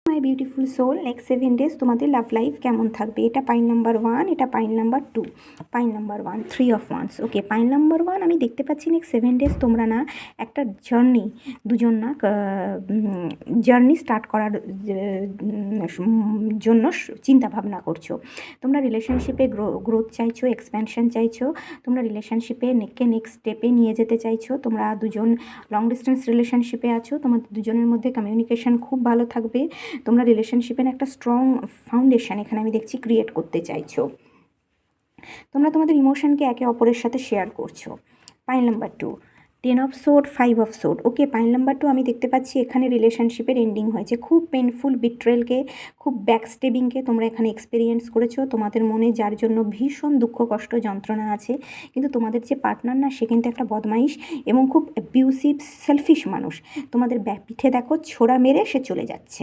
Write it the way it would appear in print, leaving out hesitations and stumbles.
মাই beautiful soul next 7 days তোমাদের love life কেমন থাকবে। এটা পাইল নাম্বার 1, এটা pile number 2, pile number 1 3 of wands. Okay, pile number 1 আমি দেখতে পাচ্ছি নেক্সট 7 ডেজ তোমরা না একটা জার্নি, দুজন না জার্নি স্টার্ট করার জন্য চিন্তা ভাবনা করছো। তোমরা রিলেশনশিপে গ্রোথ চাইছো, এক্সপ্যানশন চাইছো, তোমরা রিলেশনশিপে নেক্সট স্টেপে নিয়ে যেতে চাইছো। তোমরা দুজন লং ডিস্টেন্স রিলেশনশিপে আছো, তোমাদের দুজনের মধ্যে কমিউনিকেশন খুব ভালো থাকবে। তোমরা রিলেশনশিপের একটা স্ট্রং ফাউন্ডেশন এখানে আমি দেখছি ক্রিয়েট করতে চাইছো। তোমরা তোমাদের ইমোশনকে একে অপরের সাথে শেয়ার করছো। Pile number 2, 10 of swords, 5 of swords. Okay, pile number 2 আমি দেখতে পাচ্ছি এখানে রিলেশনশিপের এন্ডিং হয়েছে। খুব পেনফুল বিট্রেলকে, খুব ব্যাকস্টেবিংকে তোমরা এখানে এক্সপিরিয়েন্স করেছো। তোমাদের মনে যার জন্য ভীষণ দুঃখ কষ্ট যন্ত্রণা আছে, কিন্তু তোমাদের যে পার্টনার না সে কিন্তু একটা বদমাইশ এবং খুব অ্যাবিউসিভ সেলফিশ মানুষ। তোমাদের পিঠে দেখো ছোড়া মেরে সে চলে যাচ্ছে।